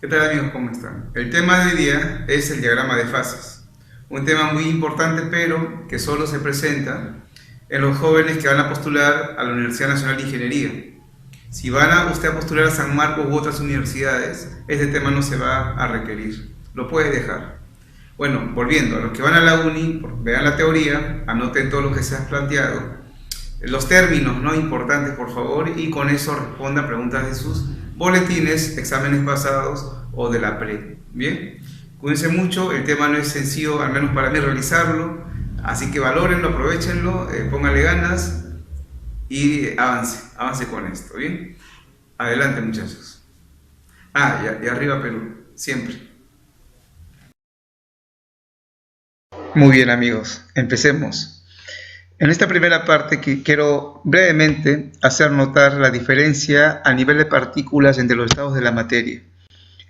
¿Qué tal amigos? ¿Cómo están? El tema de hoy día es el diagrama de fases. Un tema muy importante pero que solo se presenta en los jóvenes que van a postular a la Universidad Nacional de Ingeniería. Si van a usted a postular a San Marcos u otras universidades, este tema no se va a requerir. Lo puede dejar. Bueno, volviendo a los que van a la uni, vean la teoría, anoten todo lo que se ha planteado, los términos no importantes por favor, y con eso respondan preguntas de sus boletines, exámenes pasados o de la pre. Bien, cuídense mucho, el tema no es sencillo, al menos para mí, realizarlo, así que valórenlo, aprovechenlo, pónganle ganas y avance con esto. Bien, adelante muchachos. Y arriba Perú, siempre. Muy bien amigos, empecemos. En esta primera parte quiero brevemente hacer notar la diferencia a nivel de partículas entre los estados de la materia.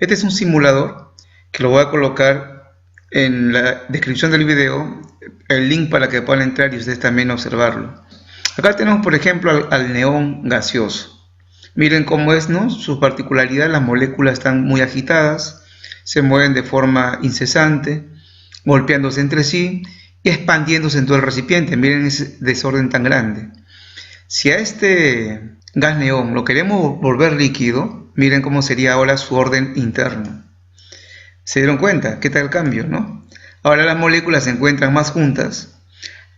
Este es un simulador que lo voy a colocar en la descripción del video, el link para que puedan entrar y ustedes también observarlo. Acá tenemos por ejemplo al neón gaseoso. Miren cómo es, ¿no? Su particularidad, las moléculas están muy agitadas, se mueven de forma incesante, golpeándose entre sí y expandiéndose en todo el recipiente. Miren ese desorden tan grande. Si a este gas neón lo queremos volver líquido, miren cómo sería ahora su orden interno. ¿Se dieron cuenta? ¿Qué tal el cambio, no? Ahora las moléculas se encuentran más juntas,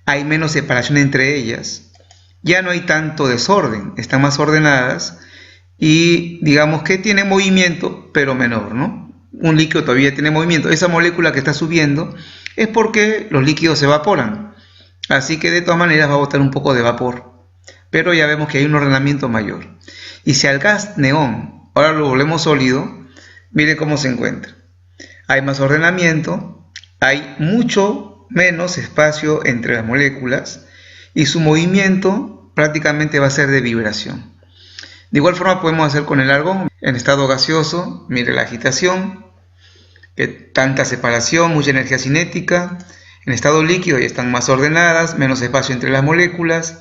hay menos separación entre ellas, ya no hay tanto desorden, están más ordenadas y digamos que tiene movimiento, pero menor, ¿no? Un líquido todavía tiene movimiento. Esa molécula que está subiendo es porque los líquidos se evaporan, así que de todas maneras va a botar un poco de vapor, pero ya vemos que hay un ordenamiento mayor. Y si al gas neón ahora lo volvemos sólido, miren cómo se encuentra. Hay más ordenamiento, hay mucho menos espacio entre las moléculas y su movimiento prácticamente va a ser de vibración. De igual forma podemos hacer con el argón en estado gaseoso. Mire la agitación, tanta separación, mucha energía cinética. En estado líquido ya están más ordenadas, menos espacio entre las moléculas,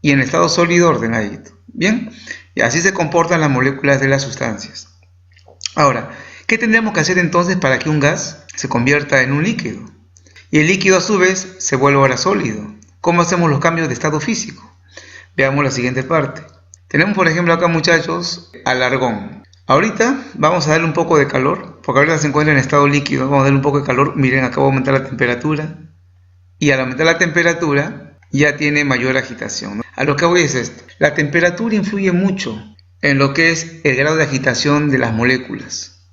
y en estado sólido ordenadito. Bien, y así se comportan las moléculas de las sustancias. Ahora, ¿qué tendríamos que hacer entonces para que un gas se convierta en un líquido? Y el líquido a su vez se vuelva ahora sólido. ¿Cómo hacemos los cambios de estado físico? Veamos la siguiente parte. Tenemos por ejemplo acá muchachos al argón. Ahorita vamos a darle un poco de calor, porque ahorita se encuentra en estado líquido. Vamos a darle un poco de calor. Miren, acabo de aumentar la temperatura. Y al aumentar la temperatura ya tiene mayor agitación, ¿no? A lo que voy es esto. La temperatura influye mucho en lo que es el grado de agitación de las moléculas.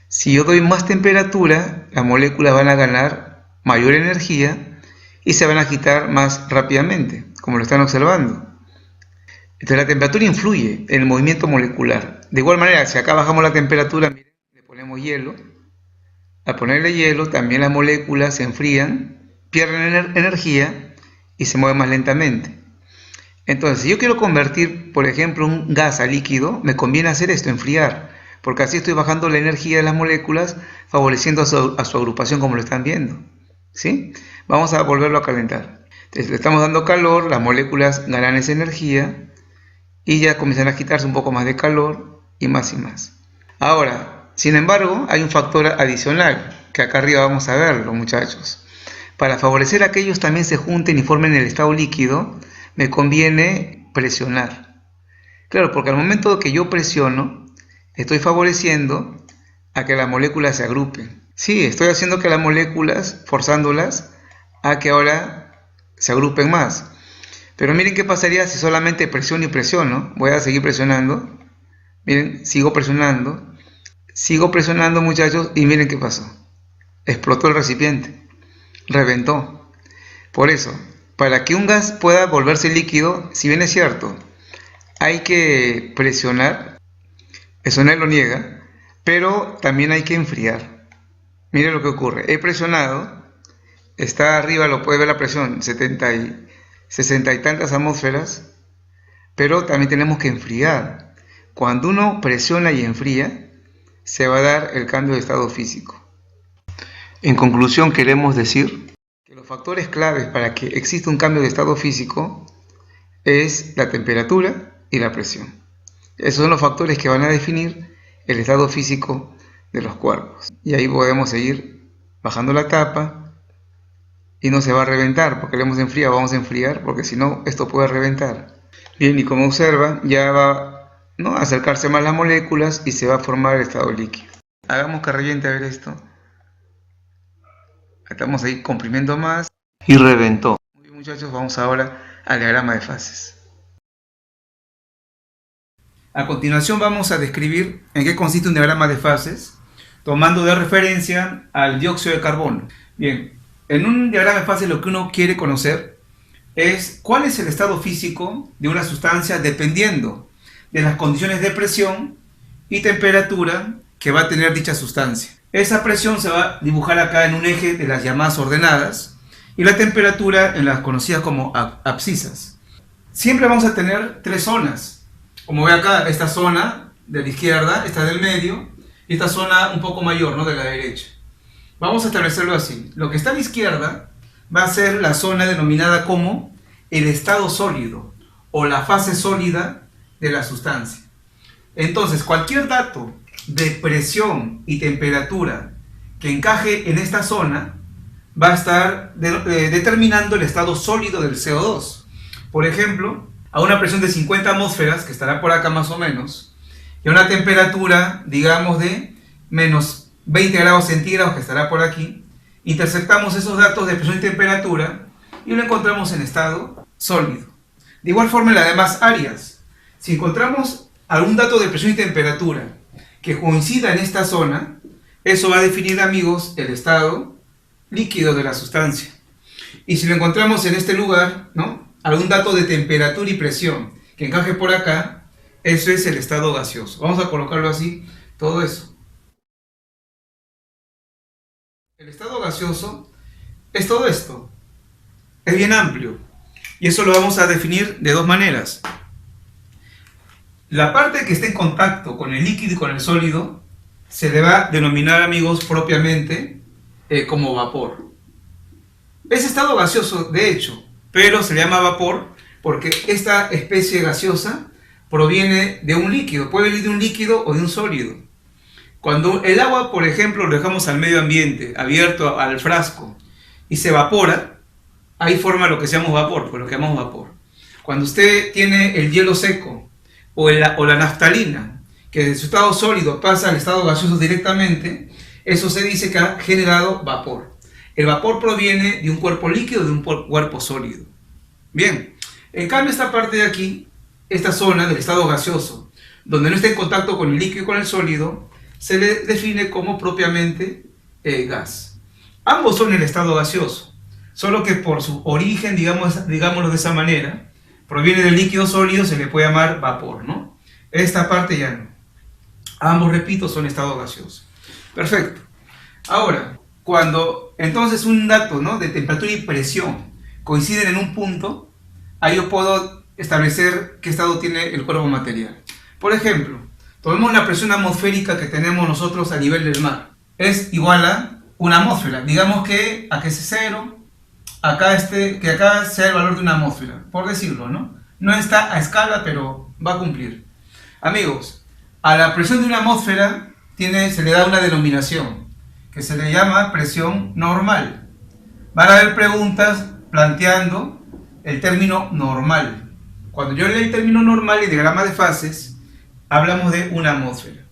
Si yo doy más temperatura, las moléculas van a ganar mayor energía y se van a agitar más rápidamente, como lo están observando. Entonces la temperatura influye en el movimiento molecular. De igual manera, si acá bajamos la temperatura, miren, le ponemos hielo. Al ponerle hielo, también las moléculas se enfrían, pierden energía y se mueven más lentamente. Entonces, si yo quiero convertir, por ejemplo, un gas a líquido, me conviene hacer esto, enfriar, porque así estoy bajando la energía de las moléculas, favoreciendo a su agrupación, como lo están viendo. ¿Sí? Vamos a volverlo a calentar. Entonces, le estamos dando calor, las moléculas ganan esa energía y ya comienzan a agitarse un poco más de calor y más y más. Ahora, sin embargo, hay un factor adicional, que acá arriba vamos a verlo, muchachos. Para favorecer a que ellos también se junten y formen el estado líquido, me conviene presionar. Claro, porque al momento que yo presiono, estoy favoreciendo a que las moléculas se agrupen. Sí, estoy haciendo que las moléculas, forzándolas a que ahora se agrupen más. Pero miren qué pasaría si solamente presiono y presiono. Voy a seguir presionando. Miren, sigo presionando muchachos, y miren qué pasó. Explotó el recipiente, reventó. Por eso, para que un gas pueda volverse líquido, si bien es cierto, hay que presionar, eso nadie lo niega, pero también hay que enfriar. Miren lo que ocurre. He presionado, está arriba, lo puede ver la presión, 60 y tantas atmósferas, pero también tenemos que enfriar. Cuando uno presiona y enfría, se va a dar el cambio de estado físico. En conclusión, queremos decir que los factores claves para que exista un cambio de estado físico es la temperatura y la presión. Esos son los factores que van a definir el estado físico de los cuerpos. Y ahí podemos seguir bajando la tapa y no se va a reventar porque lo hemos enfriado. Vamos a enfriar porque si no esto puede reventar. Bien, y como observa ya va, ¿no?, a acercarse más las moléculas y se va a formar el estado líquido. Hagamos que reviente a ver esto. Estamos ahí comprimiendo más y reventó. Muy bien, muchachos, vamos ahora al diagrama de fases. A continuación vamos a describir en qué consiste un diagrama de fases, tomando de referencia al dióxido de carbono. Bien, en un diagrama de fases lo que uno quiere conocer es cuál es el estado físico de una sustancia dependiendo de las condiciones de presión y temperatura que va a tener dicha sustancia. Esa presión se va a dibujar acá en un eje de las llamadas ordenadas y la temperatura en las conocidas como abscisas. Siempre vamos a tener tres zonas. Como ve acá, esta zona de la izquierda, esta del medio, y esta zona un poco mayor, ¿no?, de la derecha. Vamos a establecerlo así. Lo que está a la izquierda va a ser la zona denominada como el estado sólido o la fase sólida de la sustancia. Entonces, cualquier dato de presión y temperatura que encaje en esta zona va a estar determinando el estado sólido del CO2. Por ejemplo, a una presión de 50 atmósferas, que estará por acá más o menos, y a una temperatura, digamos, de menos 20 grados centígrados, que estará por aquí, interceptamos esos datos de presión y temperatura y lo encontramos en estado sólido. De igual forma en las demás áreas, si encontramos algún dato de presión y temperatura que coincida en esta zona, eso va a definir, amigos, el estado líquido de la sustancia. Y si lo encontramos en este lugar, ¿no?, algún dato de temperatura y presión que encaje por acá, eso es el estado gaseoso. Vamos a colocarlo así, todo eso. El estado gaseoso es todo esto. Es bien amplio. Y eso lo vamos a definir de dos maneras. La parte que esté en contacto con el líquido y con el sólido se le va a denominar, amigos, propiamente como vapor. Es estado gaseoso, de hecho, pero se le llama vapor porque esta especie gaseosa proviene de un líquido, puede venir de un líquido o de un sólido. Cuando el agua, por ejemplo, lo dejamos al medio ambiente, abierto al frasco, y se evapora, ahí forma lo que llamamos vapor, pues lo que llamamos vapor. Cuando usted tiene el hielo seco o la naftalina, que de su estado sólido pasa al estado gaseoso directamente, eso se dice que ha generado vapor. El vapor proviene de un cuerpo líquido o de un cuerpo sólido. Bien, en cambio esta parte de aquí, esta zona del estado gaseoso, donde no está en contacto con el líquido y con el sólido, se le define como propiamente gas. Ambos son el estado gaseoso, solo que por su origen, digámoslo de esa manera, proviene del líquido sólido, se le puede llamar vapor, ¿no? Esta parte ya no. Ambos, repito, son estado gaseoso. Perfecto. Ahora, cuando entonces un dato, ¿no?, de temperatura y presión coinciden en un punto, ahí yo puedo establecer qué estado tiene el cuerpo material. Por ejemplo, tomemos la presión atmosférica que tenemos nosotros a nivel del mar. Es igual a una atmósfera. Digamos que aquí es cero, que acá sea el valor de una atmósfera, por decirlo, ¿no? No está a escala, pero va a cumplir. Amigos, a la presión de una atmósfera se le da una denominación, que se le llama presión normal. Van a haber preguntas planteando el término normal. Cuando yo leo el término normal y diagrama de fases, hablamos de una atmósfera.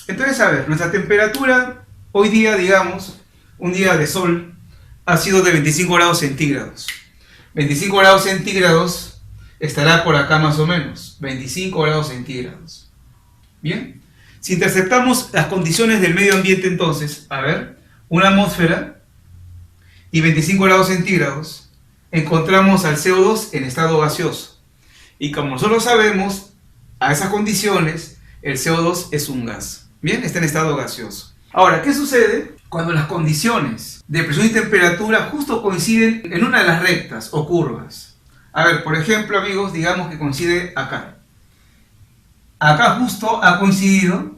Entonces, a ver, nuestra temperatura hoy día, digamos, un día de sol, ha sido de 25 grados centígrados. 25 grados centígrados estará por acá más o menos. 25 grados centígrados. Bien. Si interceptamos las condiciones del medio ambiente, entonces, a ver, una atmósfera y 25 grados centígrados, encontramos al CO2 en estado gaseoso. Y como nosotros sabemos, a esas condiciones, el CO2 es un gas. Bien, está en estado gaseoso. Ahora, ¿qué sucede cuando las condiciones de presión y temperatura justo coinciden en una de las rectas o curvas? A ver, por ejemplo, amigos, digamos que coincide acá. Acá justo ha coincidido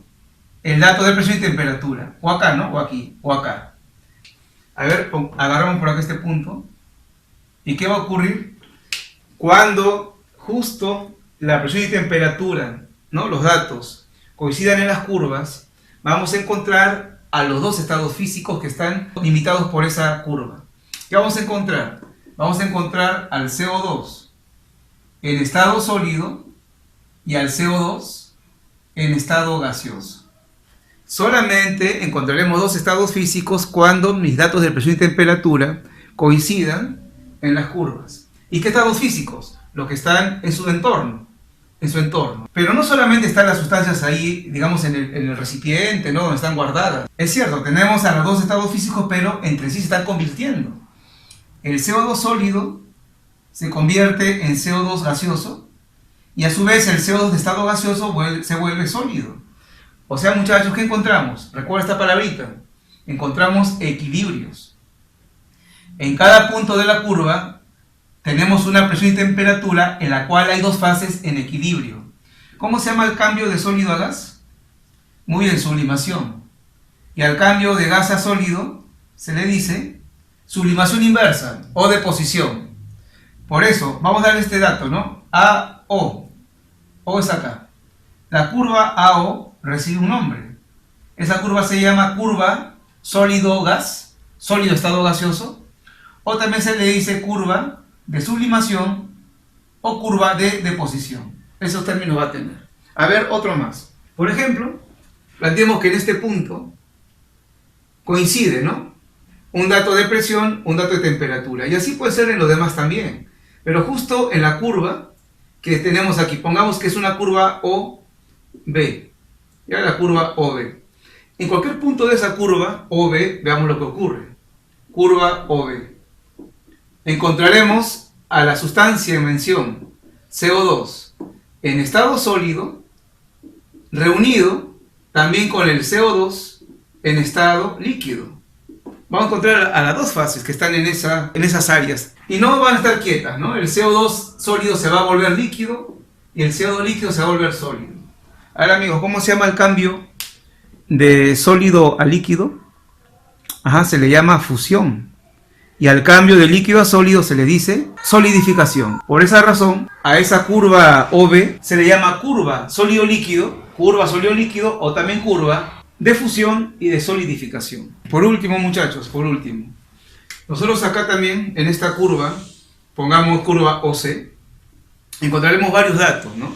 el dato de presión y temperatura. O acá, ¿no? O aquí, o acá. A ver, agarramos por acá este punto. ¿Y qué va a ocurrir? Cuando justo la presión y temperatura, ¿no?, los datos, coincidan en las curvas, vamos a encontrar a los dos estados físicos que están limitados por esa curva. ¿Qué vamos a encontrar? Vamos a encontrar al CO2 en estado sólido y al CO2 en estado gaseoso. Solamente encontraremos dos estados físicos cuando mis datos de presión y temperatura coincidan en las curvas. ¿Y qué estados físicos? Los que están en su entorno. Pero no solamente están las sustancias ahí, digamos, en el recipiente, ¿no? Donde están guardadas. Es cierto, tenemos a los dos estados físicos, pero entre sí se están convirtiendo. El CO2 sólido se convierte en CO2 gaseoso y a su vez el CO2 de estado gaseoso se vuelve sólido. O sea, muchachos, ¿qué encontramos? Recuerda esta palabrita. Encontramos equilibrios. En cada punto de la curva tenemos una presión y temperatura en la cual hay dos fases en equilibrio. ¿Cómo se llama el cambio de sólido a gas? Muy bien, sublimación. Y al cambio de gas a sólido se le dice sublimación inversa o deposición. Por eso, vamos a dar este dato, ¿no? AO. O es acá. La curva AO recibe un nombre. Esa curva se llama curva sólido-gas, sólido estado gaseoso, o también se le dice curva de sublimación o curva de deposición. Esos términos va a tener. A ver, otro más. Por ejemplo, planteemos que en este punto coincide, ¿no? Un dato de presión, un dato de temperatura. Y así puede ser en los demás también. Pero justo en la curva que tenemos aquí, pongamos que es una curva OB. Ya la curva OB. En cualquier punto de esa curva OB, veamos lo que ocurre. Curva OB. Encontraremos a la sustancia en mención, CO2, en estado sólido, reunido también con el CO2 en estado líquido. Vamos a encontrar a las dos fases que están en esas áreas. Y no van a estar quietas, ¿no? El CO2 sólido se va a volver líquido y el CO2 líquido se va a volver sólido. Ahora, amigos, ¿cómo se llama el cambio de sólido a líquido? Se le llama fusión. Y al cambio de líquido a sólido se le dice solidificación. Por esa razón, a esa curva OB se le llama curva sólido-líquido o también curva de fusión y de solidificación. Por último, muchachos, nosotros acá también en esta curva, pongamos curva OC, encontraremos varios datos, ¿no?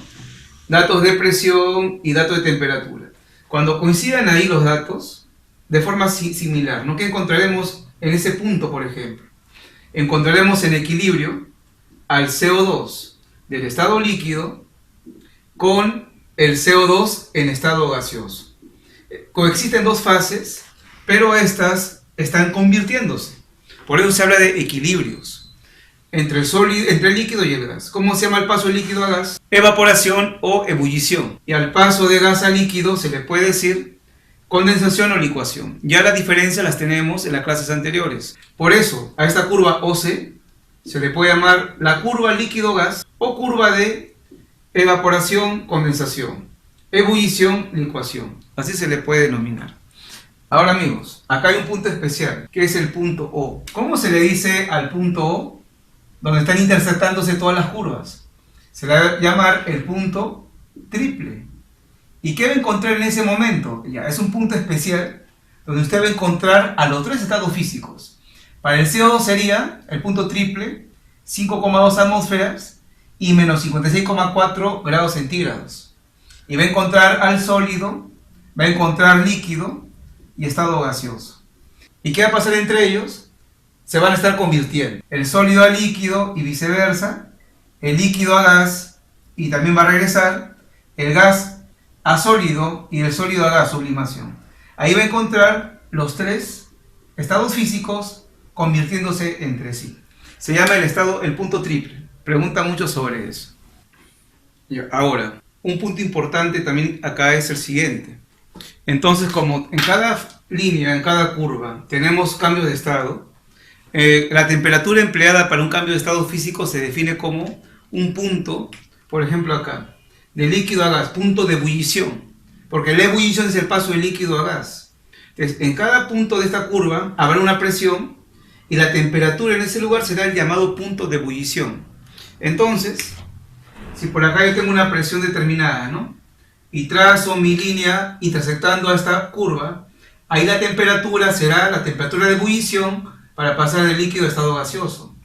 Datos de presión y datos de temperatura. Cuando coincidan ahí los datos, de forma similar, ¿no? ¿Qué encontraremos en ese punto, por ejemplo? Encontraremos en equilibrio al CO2 del estado líquido con el CO2 en estado gaseoso. Coexisten dos fases, pero estas están convirtiéndose. Por eso se habla de equilibrios entre el líquido y el gas. ¿Cómo se llama el paso del líquido a gas? Evaporación o ebullición. Y al paso de gas a líquido se le puede decir condensación o licuación. Ya las diferencias las tenemos en las clases anteriores. Por eso, a esta curva OC se le puede llamar la curva líquido-gas o curva de evaporación-condensación, ebullición-licuación. Así se le puede denominar. Ahora, amigos, acá hay un punto especial, que es el punto O. ¿Cómo se le dice al punto O, donde están intersectándose todas las curvas? Se le va a llamar el punto triple. ¿Y qué va a encontrar en ese momento? Ya, es un punto especial donde usted va a encontrar a los tres estados físicos. Para el CO2 sería el punto triple, 5,2 atmósferas y menos 56,4 grados centígrados. Y va a encontrar al sólido, va a encontrar líquido y estado gaseoso. ¿Y qué va a pasar entre ellos? Se van a estar convirtiendo. El sólido a líquido y viceversa, el líquido a gas y también va a regresar el gas a sólido y el sólido a gas, sublimación. Ahí va a encontrar los tres estados físicos convirtiéndose entre sí. Se llama el punto triple. Pregunta mucho sobre eso. Ahora, un punto importante también acá es el siguiente. Entonces, como en cada línea, en cada curva, tenemos cambios de estado, la temperatura empleada para un cambio de estado físico se define como un punto, por ejemplo acá, de líquido a gas, punto de ebullición, porque la ebullición es el paso de líquido a gas. Entonces, en cada punto de esta curva habrá una presión y la temperatura en ese lugar será el llamado punto de ebullición. Entonces, si por acá yo tengo una presión determinada, ¿no? y trazo mi línea intersectando a esta curva, ahí la temperatura será la temperatura de ebullición para pasar del líquido a estado gaseoso.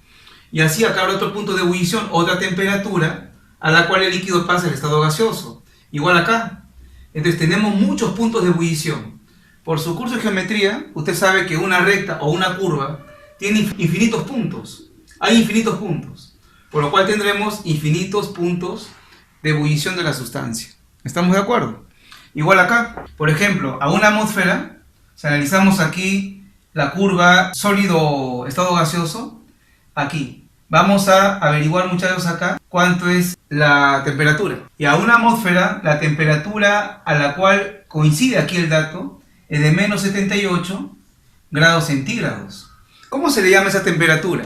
Y así acá habrá otro punto de ebullición, otra temperatura a la cual el líquido pasa al estado gaseoso. Igual acá. Entonces tenemos muchos puntos de ebullición. Por su curso de geometría, usted sabe que una recta o una curva tiene infinitos puntos. Hay infinitos puntos. Por lo cual tendremos infinitos puntos de ebullición de la sustancia. ¿Estamos de acuerdo? Igual acá. Por ejemplo, a una atmósfera, si analizamos aquí la curva sólido-estado gaseoso, aquí. Vamos a averiguar, muchachos, acá cuánto es la temperatura. Y a una atmósfera, la temperatura a la cual coincide aquí el dato es de menos 78 grados centígrados. ¿Cómo se le llama esa temperatura?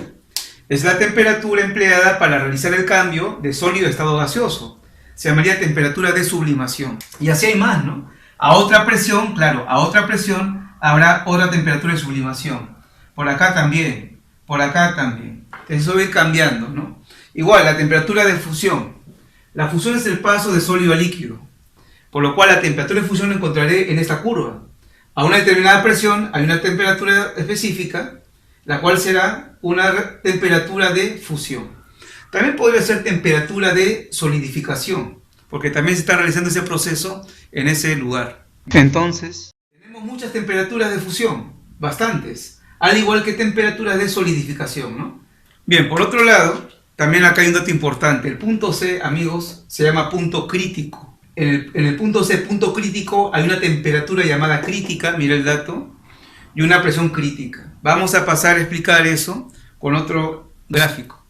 Es la temperatura empleada para realizar el cambio de sólido a estado gaseoso. Se llamaría temperatura de sublimación. Y así hay más, ¿no? A otra presión, claro, a otra presión habrá otra temperatura de sublimación. Por acá también, por acá también. Entonces eso va a ir cambiando, ¿no? Igual, la temperatura de fusión. La fusión es el paso de sólido a líquido. Por lo cual la temperatura de fusión la encontraré en esta curva. A una determinada presión hay una temperatura específica, la cual será una temperatura de fusión. También podría ser temperatura de solidificación, porque también se está realizando ese proceso en ese lugar. Entonces, tenemos muchas temperaturas de fusión, bastantes, al igual que temperaturas de solidificación, ¿no? Bien, por otro lado, también acá hay un dato importante. El punto C, amigos, se llama punto crítico. En el punto C, punto crítico, hay una temperatura llamada crítica, mira el dato, y una presión crítica. Vamos a pasar a explicar eso con otro gráfico.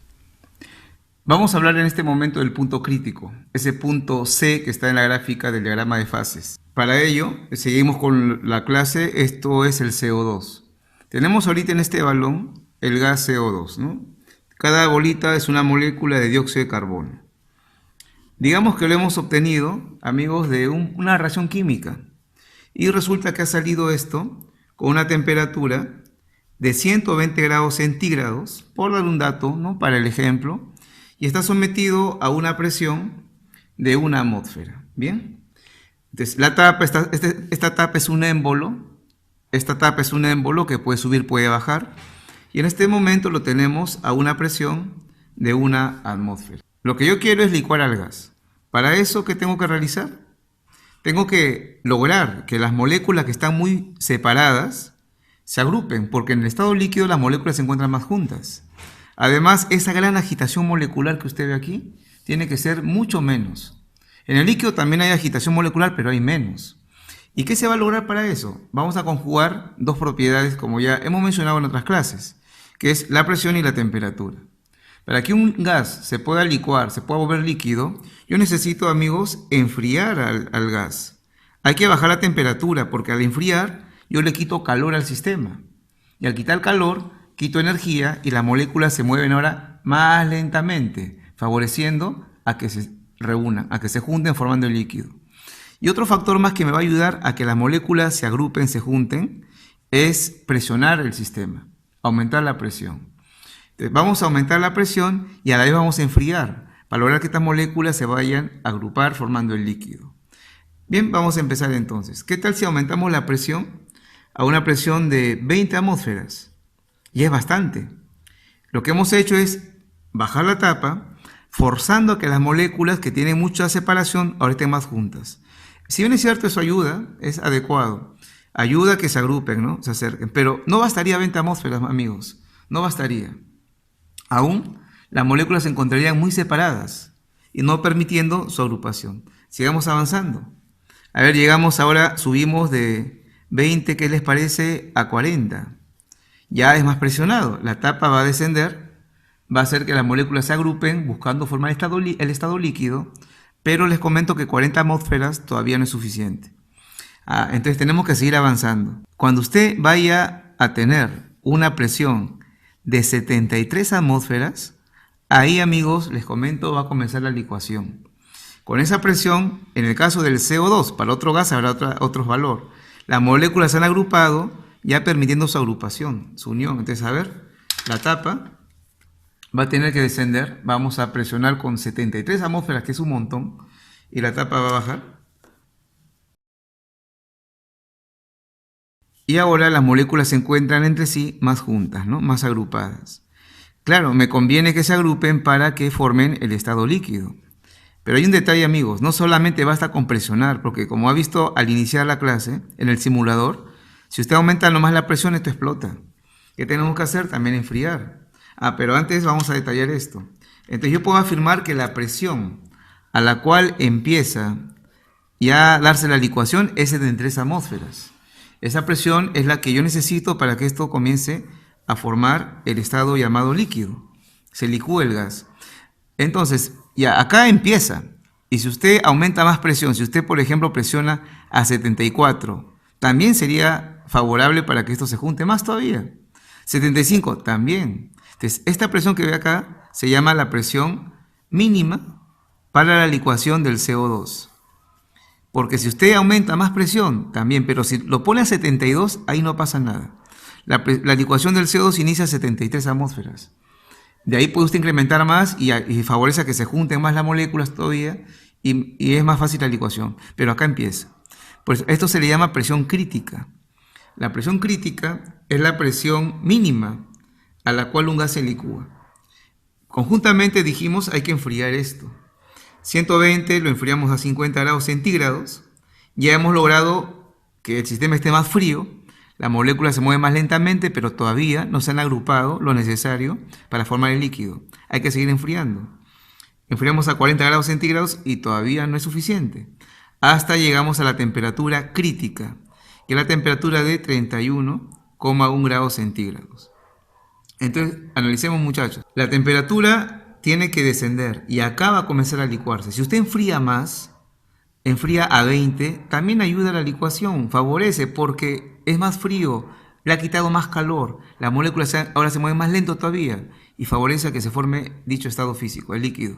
Vamos a hablar en este momento del punto crítico, ese punto C que está en la gráfica del diagrama de fases. Para ello, seguimos con la clase, esto es el CO2. Tenemos ahorita en este balón el gas CO2, ¿no? Cada bolita es una molécula de dióxido de carbono. Digamos que lo hemos obtenido, amigos, de una reacción química. Y resulta que ha salido esto con una temperatura de 120 grados centígrados, por dar un dato, ¿no?, para el ejemplo, y está sometido a una presión de una atmósfera. Bien, entonces la tapa, esta tapa es un émbolo, esta tapa es un émbolo que puede subir, puede bajar, y en este momento lo tenemos a una presión de una atmósfera. Lo que yo quiero es licuar al gas. Para eso, ¿qué tengo que realizar? Tengo que lograr que las moléculas que están muy separadas se agrupen, porque en el estado líquido las moléculas se encuentran más juntas. Además, esa gran agitación molecular que usted ve aquí tiene que ser mucho menos. En el líquido también hay agitación molecular, pero hay menos. ¿Y qué se va a lograr para eso? Vamos a conjugar dos propiedades, como ya hemos mencionado en otras clases, que es la presión y la temperatura. Para que un gas se pueda licuar, se pueda volver líquido, yo necesito, amigos, enfriar al gas. Hay que bajar la temperatura, porque al enfriar yo le quito calor al sistema. Y al quitar calor, quito energía y las moléculas se mueven ahora más lentamente, favoreciendo a que se reúnan, a que se junten formando el líquido. Y otro factor más que me va a ayudar a que las moléculas se agrupen, se junten, es presionar el sistema, aumentar la presión. Entonces, vamos a aumentar la presión y a la vez vamos a enfriar para lograr que estas moléculas se vayan a agrupar formando el líquido. Bien, vamos a empezar entonces. ¿Qué tal si aumentamos la presión a una presión de 20 atmósferas? Y es bastante. Lo que hemos hecho es bajar la tapa, forzando a que las moléculas que tienen mucha separación ahora estén más juntas. Si bien es cierto, eso ayuda, es adecuado. Ayuda a que se agrupen, ¿no?, se acerquen. Pero no bastaría 20 atmósferas, amigos. No bastaría. Aún las moléculas se encontrarían muy separadas y no permitiendo su agrupación. Sigamos avanzando. A ver, llegamos ahora, subimos de 20, ¿qué les parece?, a 40. Ya es más presionado. La tapa va a descender, va a hacer que las moléculas se agrupen buscando formar el estado líquido, pero les comento que 40 atmósferas todavía no es suficiente. Entonces tenemos que seguir avanzando. Cuando usted vaya a tener una presión de 73 atmósferas, ahí, amigos, les comento, va a comenzar la licuación. Con esa presión, en el caso del CO2, para otro gas habrá otro valor. Las moléculas se han agrupado, ya permitiendo su agrupación, su unión. Entonces, a ver, la tapa va a tener que descender. Vamos a presionar con 73 atmósferas, que es un montón, y la tapa va a bajar. y ahora las moléculas se encuentran entre sí más juntas, ¿no? Más agrupadas. Claro, me conviene que se agrupen para que formen el estado líquido. Pero hay un detalle, amigos, no solamente basta con presionar, porque como ha visto al iniciar la clase, en el simulador, si usted aumenta nomás la presión, esto explota. ¿Qué tenemos que hacer? También enfriar. Pero antes vamos a detallar esto. Entonces yo puedo afirmar que la presión a la cual empieza ya a darse la licuación es de 73 atmósferas. Esa presión es la que yo necesito para que esto comience a formar el estado llamado líquido. Se licúa el gas. Entonces, ya acá empieza. Y si usted aumenta más presión, si usted, por ejemplo, presiona a 74, también sería favorable para que esto se junte más todavía. 75, también. Entonces, esta presión que ve acá se llama la presión mínima para la licuación del CO2. Porque si usted aumenta más presión, también, pero si lo pone a 72, ahí no pasa nada. La licuación del CO2 inicia a 73 atmósferas. De ahí puede usted incrementar más y favorece a que se junten más las moléculas todavía y es más fácil la licuación. Pero acá empieza. Pues esto se le llama presión crítica. La presión crítica es la presión mínima a la cual un gas se licúa. Conjuntamente dijimos hay que enfriar esto. 120 lo enfriamos a 50 grados centígrados. Ya hemos logrado que el sistema esté más frío. La molécula se mueve más lentamente, pero todavía no se han agrupado lo necesario para formar el líquido. Hay que seguir enfriando. Enfriamos a 40 grados centígrados y todavía no es suficiente. Hasta llegamos a la temperatura crítica, que es la temperatura de 31,1 grados centígrados. Entonces, analicemos, muchachos. La temperatura tiene que descender y acá va a comenzar a licuarse. Si usted enfría más, enfría a 20, también ayuda a la licuación, favorece porque es más frío, le ha quitado más calor, la molécula ahora se mueve más lento todavía y favorece a que se forme dicho estado físico, el líquido.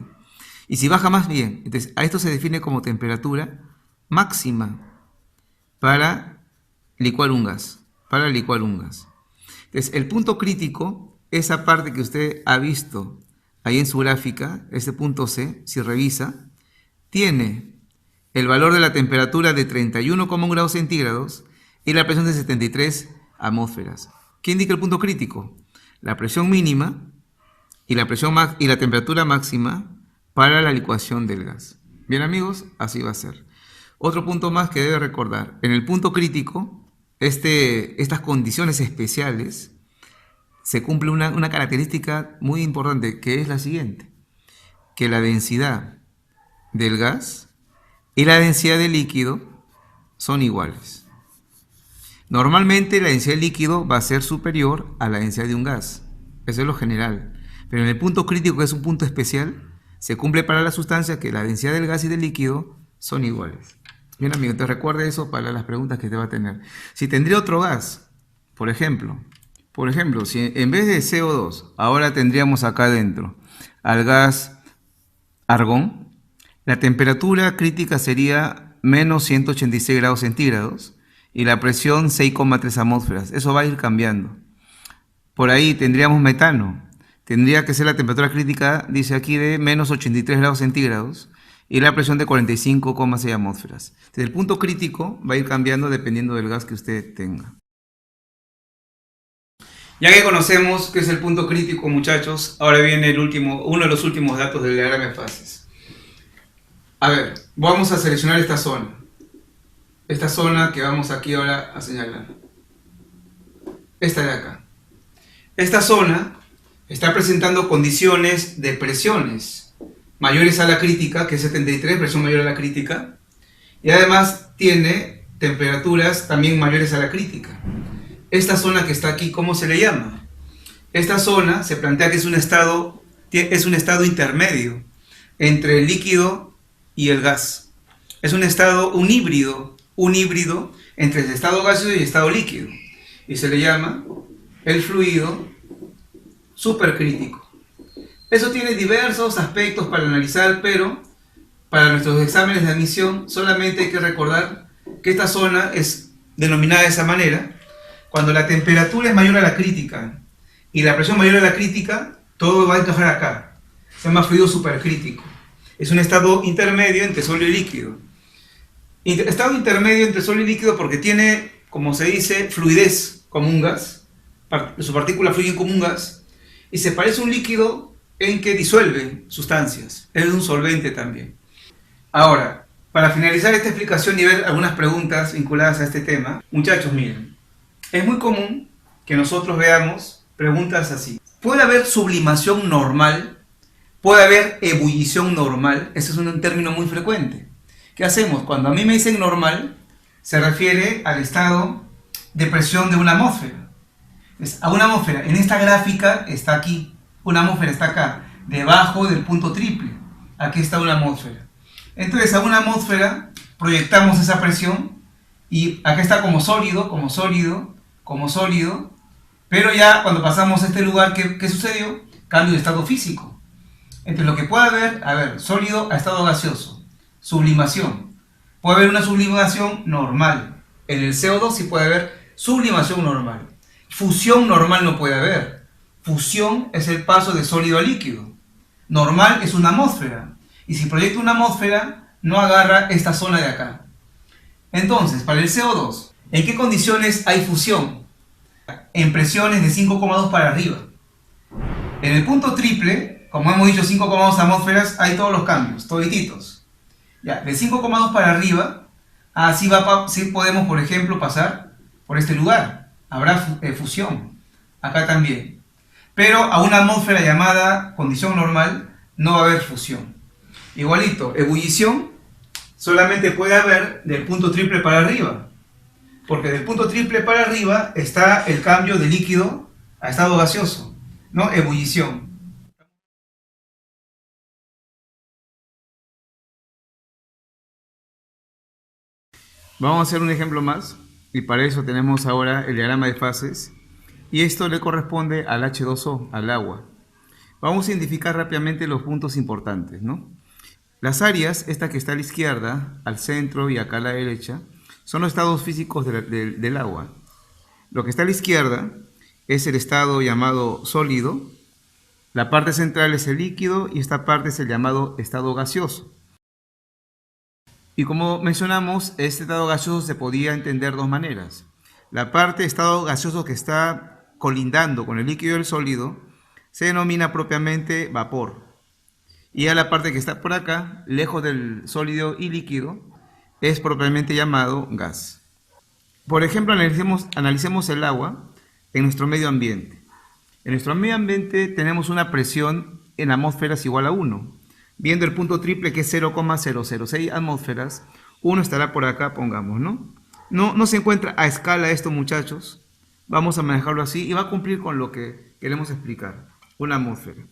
Y si baja más bien, entonces a esto se define como temperatura máxima para licuar un gas, Entonces el punto crítico, esa parte que usted ha visto ahí en su gráfica, ese punto C, si revisa, tiene el valor de la temperatura de 31,1 grados centígrados y la presión de 73 atmósferas. ¿Qué indica el punto crítico? La presión mínima y la temperatura máxima para la licuación del gas. Bien, amigos, así va a ser. Otro punto más que debe recordar. En el punto crítico, estas condiciones especiales, se cumple una característica muy importante, que es la siguiente: que la densidad del gas y la densidad del líquido son iguales. Normalmente la densidad del líquido va a ser superior a la densidad de un gas. Eso es lo general. Pero en el punto crítico, que es un punto especial, se cumple para la sustancia que la densidad del gas y del líquido son iguales. Bien, amigo, te recuerda eso para las preguntas que te va a tener. Si tendría otro gas, por ejemplo, si en vez de CO2, ahora tendríamos acá adentro al gas argón, la temperatura crítica sería menos 186 grados centígrados y la presión 6,3 atmósferas. Eso va a ir cambiando. Por ahí tendríamos metano. Tendría que ser la temperatura crítica, dice aquí, de menos 83 grados centígrados y la presión de 45,6 atmósferas. Entonces, el punto crítico va a ir cambiando dependiendo del gas que usted tenga. Ya que conocemos qué es el punto crítico, muchachos, ahora viene uno de los últimos datos del diagrama de fases. A ver, vamos a seleccionar esta zona. Esta zona que vamos aquí ahora a señalar. Esta de acá. Esta zona está presentando condiciones de presiones mayores a la crítica, que es 73, presión mayor a la crítica, y además tiene temperaturas también mayores a la crítica. Esta zona que está aquí, ¿cómo se le llama? Esta zona se plantea que es un estado intermedio entre el líquido y el gas. Es un híbrido entre el estado gaseoso y el estado líquido. Y se le llama el fluido supercrítico. Eso tiene diversos aspectos para analizar, pero para nuestros exámenes de admisión solamente hay que recordar que esta zona es denominada de esa manera. Cuando la temperatura es mayor a la crítica y la presión mayor a la crítica, todo va a encajar acá. Se llama fluido supercrítico. Es un estado intermedio entre sólido y líquido. Estado intermedio entre sólido y líquido porque tiene como se dice, fluidez como un gas, sus partículas fluyen como un gas, y se parece a un líquido en que disuelve sustancias, es un solvente también. Ahora, para finalizar esta explicación y ver algunas preguntas vinculadas a este tema, muchachos, miren, es muy común que nosotros veamos preguntas así. ¿Puede haber sublimación normal? ¿Puede haber ebullición normal? Ese es un término muy frecuente. ¿Qué hacemos? Cuando a mí me dicen normal, se refiere al estado de presión de una atmósfera. A una atmósfera, en esta gráfica está aquí, una atmósfera está acá, debajo del punto triple. Aquí está una atmósfera. Entonces a una atmósfera proyectamos esa presión y acá está como sólido, como sólido, como sólido, pero ya cuando pasamos a este lugar, ¿qué sucedió? Cambio de estado físico. Entonces lo que puede haber, sólido a estado gaseoso, sublimación. Puede haber una sublimación normal. En el CO2 sí puede haber sublimación normal. Fusión normal no puede haber. Fusión es el paso de sólido a líquido. Normal es una atmósfera. Y si proyecto una atmósfera, no agarra esta zona de acá. Entonces, para el CO2, ¿en qué condiciones hay fusión? En presiones de 5,2 para arriba. En el punto triple, como hemos dicho, 5,2 atmósferas, hay todos los cambios, todititos. Ya, de 5,2 para arriba, así podemos, por ejemplo, pasar por este lugar. Habrá fusión. Acá también. Pero a una atmósfera llamada condición normal, no va a haber fusión. Igualito, ebullición solamente puede haber del punto triple para arriba. Porque del punto triple para arriba está el cambio de líquido a estado gaseoso, ¿no? Ebullición. Vamos a hacer un ejemplo más, y para eso tenemos ahora el diagrama de fases, y esto le corresponde al H2O, al agua. Vamos a identificar rápidamente los puntos importantes, ¿no? Las áreas, esta que está a la izquierda, al centro y acá a la derecha, son los estados físicos del agua. Lo que está a la izquierda es el estado llamado sólido, la parte central es el líquido y esta parte es el llamado estado gaseoso. Y como mencionamos, este estado gaseoso se podía entender de dos maneras. La parte de estado gaseoso que está colindando con el líquido y el sólido se denomina propiamente vapor. Y a la parte que está por acá, lejos del sólido y líquido, es propiamente llamado gas. Por ejemplo, analicemos el agua en nuestro medio ambiente. En nuestro medio ambiente tenemos una presión en atmósferas igual a 1. Viendo el punto triple que es 0,006 atmósferas, 1 estará por acá, pongamos, ¿no? No se encuentra a escala esto, muchachos. Vamos a manejarlo así y va a cumplir con lo que queremos explicar, una atmósfera.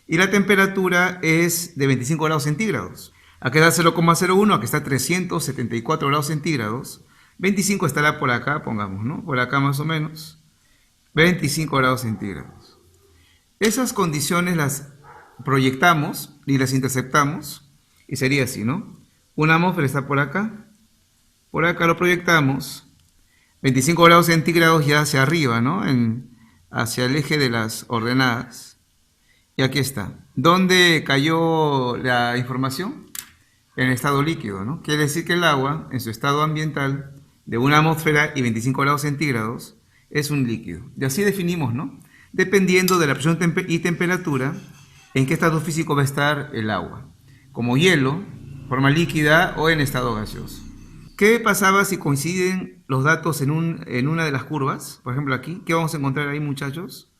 Y la temperatura es de 25 grados centígrados. Aquí está 0,01, aquí está 374 grados centígrados. 25 estará por acá, pongamos, ¿no? Por acá más o menos. 25 grados centígrados. Esas condiciones las proyectamos y las interceptamos y sería así, ¿no? Una atmósfera está por acá lo proyectamos, 25 grados centígrados ya hacia arriba, ¿no? Hacia el eje de las ordenadas. Y aquí está. ¿Dónde cayó la información? En estado líquido, ¿no? Quiere decir que el agua, en su estado ambiental, de una atmósfera y 25 grados centígrados, es un líquido. Y así definimos, ¿no? Dependiendo de la presión y temperatura, en qué estado físico va a estar el agua. Como hielo, forma líquida o en estado gaseoso. ¿Qué pasaba si coinciden los datos en una de las curvas? Por ejemplo aquí, ¿qué vamos a encontrar ahí, muchachos?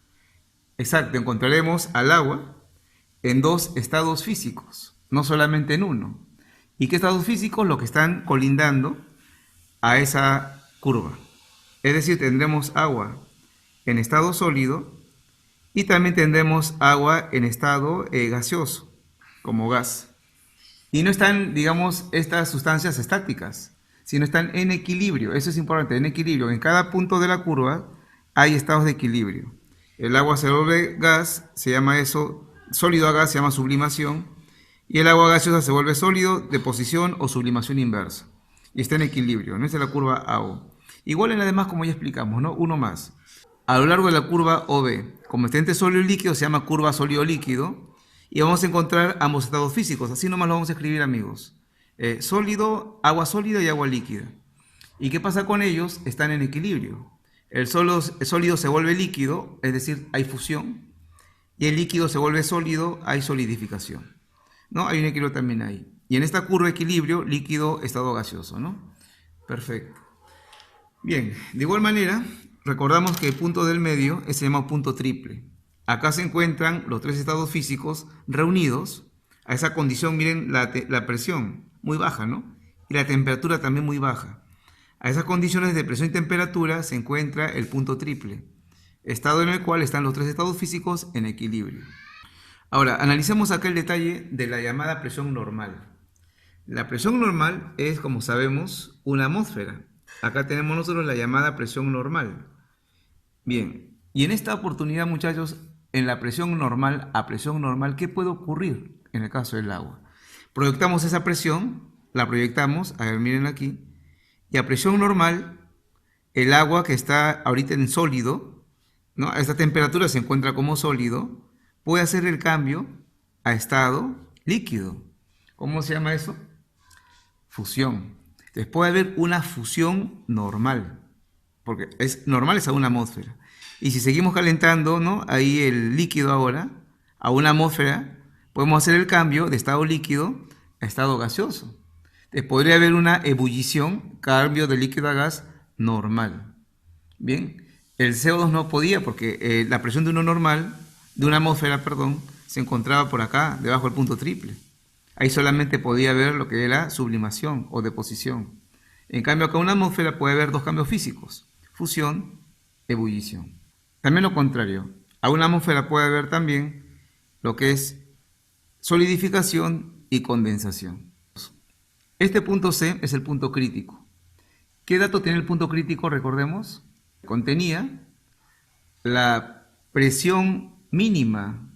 Exacto, encontraremos al agua en dos estados físicos, no solamente en uno. ¿Y qué estados físicos? Los que están colindando a esa curva. Es decir, tendremos agua en estado sólido y también tendremos agua en estado gaseoso, como gas. Y no están, digamos, estas sustancias estáticas, sino están en equilibrio. Eso es importante, en equilibrio. En cada punto de la curva hay estados de equilibrio. El agua se vuelve gas, se llama eso, sólido a gas se llama sublimación, y el agua gaseosa se vuelve sólido, deposición o sublimación inversa. Y está en equilibrio, ¿no? Esa es la curva AO. Igual en la demás, como ya explicamos, ¿no? Uno más. A lo largo de la curva OB, como está entre sólido y líquido, se llama curva sólido-líquido, y vamos a encontrar ambos estados físicos. Así nomás lo vamos a escribir, amigos. Sólido, agua sólida y agua líquida. ¿Y qué pasa con ellos? Están en equilibrio. El sólido se vuelve líquido, es decir, hay fusión, y el líquido se vuelve sólido, hay solidificación, ¿no? Hay un equilibrio también ahí. Y en esta curva de equilibrio, líquido, estado gaseoso, ¿no? Perfecto. Bien, de igual manera, recordamos que el punto del medio se llama punto triple. Acá se encuentran los tres estados físicos reunidos. A esa condición, miren la presión, muy baja, ¿no? Y la temperatura también muy baja. A esas condiciones de presión y temperatura se encuentra el punto triple, estado en el cual están los tres estados físicos en equilibrio. Ahora, analicemos acá el detalle de la llamada presión normal. La presión normal es, como sabemos, una atmósfera. Acá tenemos nosotros la llamada presión normal. Bien, y en esta oportunidad, muchachos, en la presión normal a presión normal, ¿qué puede ocurrir en el caso del agua? Proyectamos esa presión, la proyectamos, a ver, miren aquí, y a presión normal, el agua que está ahorita en sólido, ¿no? A esta temperatura se encuentra como sólido, puede hacer el cambio a estado líquido. ¿Cómo se llama eso? Fusión. Entonces puede haber una fusión normal, porque es normal, es a una atmósfera. Y si seguimos calentando, ¿no? Ahí el líquido ahora, a una atmósfera, podemos hacer el cambio de estado líquido a estado gaseoso. Entonces podría haber una ebullición, cambio de líquido a gas normal. Bien, el CO2 no podía porque la presión de una atmósfera, perdón, se encontraba por acá, debajo del punto triple. Ahí solamente podía haber lo que era sublimación o deposición. En cambio, acá en una atmósfera puede haber dos cambios físicos: fusión, ebullición. También lo contrario, a una atmósfera puede haber también lo que es solidificación y condensación. Este punto C es el punto crítico. ¿Qué dato tiene el punto crítico? Recordemos, contenía la presión mínima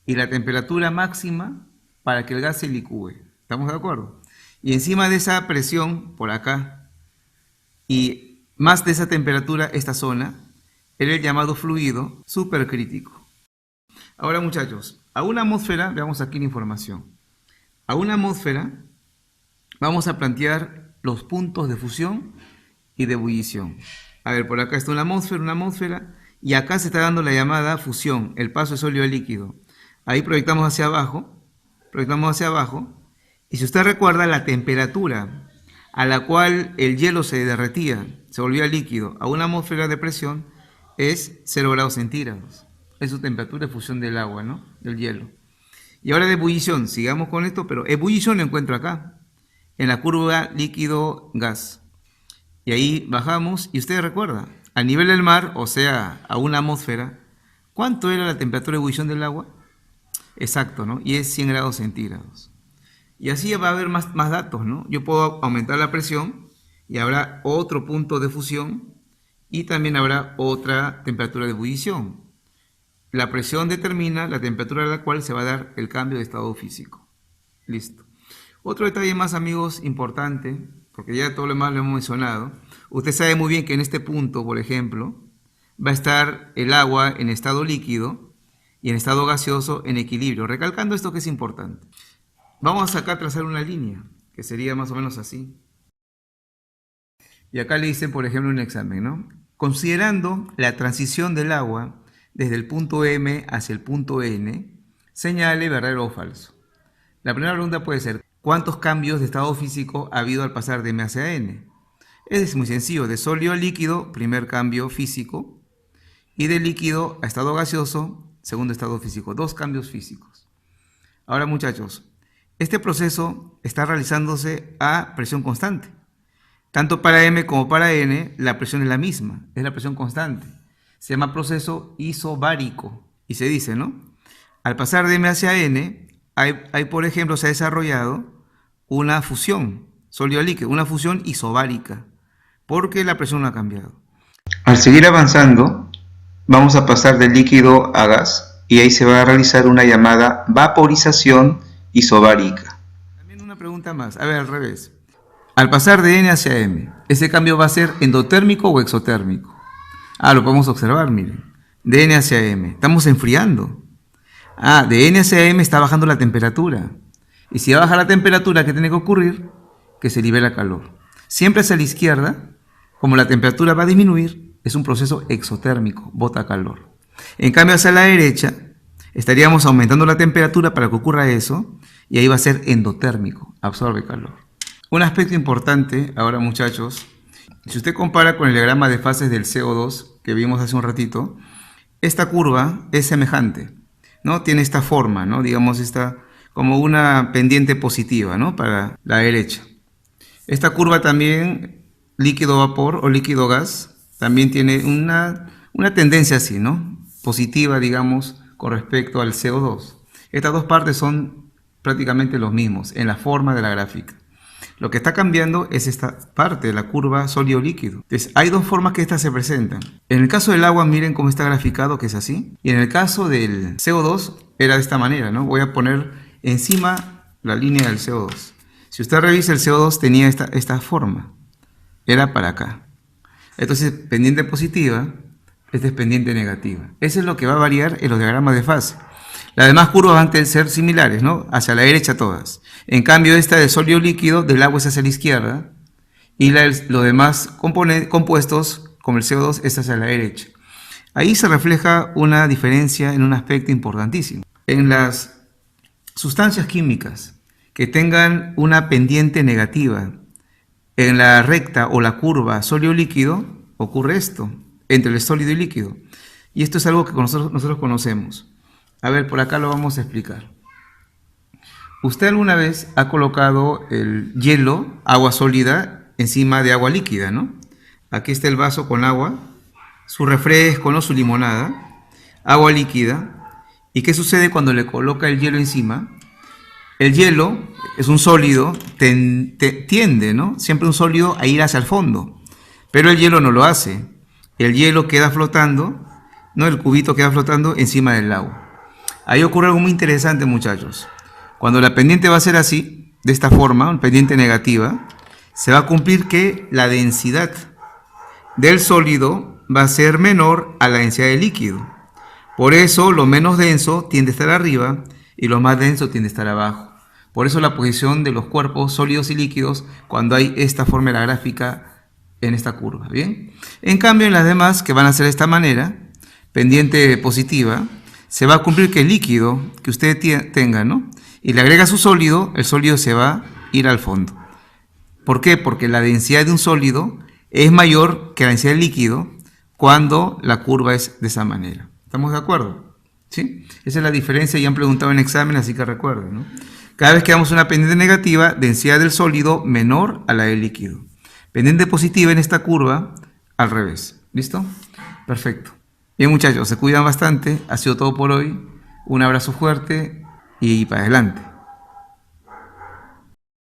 y la temperatura máxima para que el gas se licúe. ¿Estamos de acuerdo? Y encima de esa presión, por acá, y más de esa temperatura, esta zona, era el llamado fluido supercrítico. Ahora, muchachos, a una atmósfera, veamos aquí la información. A una atmósfera vamos a plantear los puntos de fusión y de ebullición. A ver, por acá está una atmósfera, y acá se está dando la llamada fusión, el paso de sólido a líquido. Ahí proyectamos hacia abajo, y si usted recuerda, la temperatura a la cual el hielo se derretía, se volvía líquido, a una atmósfera de presión, es 0 grados centígrados. Es su temperatura de fusión del agua, ¿no? Del hielo. Y ahora de ebullición, sigamos con esto, pero ebullición lo encuentro acá, en la curva líquido-gas. Y ahí bajamos, y usted recuerda, a nivel del mar, o sea, a una atmósfera, ¿cuánto era la temperatura de ebullición del agua? Exacto, ¿no? Y es 100 grados centígrados. Y así va a haber más datos, ¿no? Yo puedo aumentar la presión y habrá otro punto de fusión y también habrá otra temperatura de ebullición. La presión determina la temperatura a la cual se va a dar el cambio de estado físico. Listo. Otro detalle más, amigos, importante, porque ya todo lo demás lo hemos mencionado. Usted sabe muy bien que en este punto, por ejemplo, va a estar el agua en estado líquido y en estado gaseoso en equilibrio. Recalcando esto que es importante. Vamos acá a trazar una línea, que sería más o menos así. Y acá le dicen, por ejemplo, un examen, ¿no? Considerando la transición del agua desde el punto M hacia el punto N, señale verdadero o falso. La primera pregunta puede ser, ¿cuántos cambios de estado físico ha habido al pasar de M hacia N? Es muy sencillo, de sólido a líquido, primer cambio físico, y de líquido a estado gaseoso, segundo estado físico, dos cambios físicos. Ahora, muchachos, este proceso está realizándose a presión constante. Tanto para M como para N, la presión es la misma, es la presión constante. Se llama proceso isobárico, y se dice, ¿no? Al pasar de M hacia N, por ejemplo, se ha desarrollado una fusión, sólido a líquido, una fusión isobárica, porque la presión no ha cambiado. Al seguir avanzando, vamos a pasar de líquido a gas y ahí se va a realizar una llamada vaporización isobárica. También una pregunta más, a ver, al revés. Al pasar de N hacia M, ¿ese cambio va a ser endotérmico o exotérmico? Lo podemos observar, miren. De N hacia M, estamos enfriando. De N hacia M está bajando la temperatura. Y si baja la temperatura, ¿qué tiene que ocurrir? Que se libera calor. Siempre hacia la izquierda, como la temperatura va a disminuir, es un proceso exotérmico, bota calor. En cambio, hacia la derecha, estaríamos aumentando la temperatura para que ocurra eso, y ahí va a ser endotérmico, absorbe calor. Un aspecto importante, ahora muchachos, si usted compara con el diagrama de fases del CO2 que vimos hace un ratito, esta curva es semejante, ¿no? Tiene esta forma, ¿no? Digamos, esta como una pendiente positiva, ¿no? Para la derecha. Esta curva también, líquido-vapor o líquido-gas, también tiene una tendencia así, ¿no? Positiva, digamos, con respecto al CO2. Estas dos partes son prácticamente los mismos en la forma de la gráfica. Lo que está cambiando es esta parte de la curva sólido-líquido. Entonces, hay dos formas que estas se presentan. En el caso del agua, miren cómo está graficado, que es así. Y en el caso del CO2, era de esta manera, ¿no? Voy a poner encima la línea del CO2. Si usted revisa, el CO2 tenía esta forma. Era para acá. Entonces, pendiente positiva, esta es pendiente negativa. Eso es lo que va a variar en los diagramas de fase. Las demás curvas van a ser similares, ¿no? Hacia la derecha todas. En cambio, esta de sólido líquido, del agua es hacia la izquierda, y los demás compuestos, como el CO2, es hacia la derecha. Ahí se refleja una diferencia en un aspecto importantísimo. En las sustancias químicas que tengan una pendiente negativa en la recta o la curva sólido-líquido, ocurre esto, entre el sólido y líquido. Y esto es algo que nosotros conocemos. A ver, por acá lo vamos a explicar. Usted alguna vez ha colocado el hielo, agua sólida, encima de agua líquida, ¿no? Aquí está el vaso con agua, su refresco, ¿no? Su limonada, agua líquida. ¿Y qué sucede cuando le coloca el hielo encima? El hielo es un sólido, tiende, ¿no? Siempre un sólido a ir hacia el fondo. Pero el hielo no lo hace. El hielo queda flotando, ¿no? El cubito queda flotando encima del agua. Ahí ocurre algo muy interesante, muchachos. Cuando la pendiente va a ser así, de esta forma, una pendiente negativa, se va a cumplir que la densidad del sólido va a ser menor a la densidad del líquido. Por eso, lo menos denso tiende a estar arriba y lo más denso tiende a estar abajo. Por eso la posición de los cuerpos sólidos y líquidos cuando hay esta forma de la gráfica en esta curva, ¿bien? En cambio, en las demás, que van a ser de esta manera, pendiente positiva, se va a cumplir que el líquido que usted tenga, ¿no? Y le agrega su sólido, el sólido se va a ir al fondo. ¿Por qué? Porque la densidad de un sólido es mayor que la densidad del líquido cuando la curva es de esa manera. ¿Estamos de acuerdo? ¿Sí? Esa es la diferencia y han preguntado en examen, así que recuerden, ¿no? Cada vez que damos una pendiente negativa, densidad del sólido menor a la del líquido. Pendiente positiva en esta curva, al revés. ¿Listo? Perfecto. Bien, muchachos, se cuidan bastante. Ha sido todo por hoy. Un abrazo fuerte y para adelante.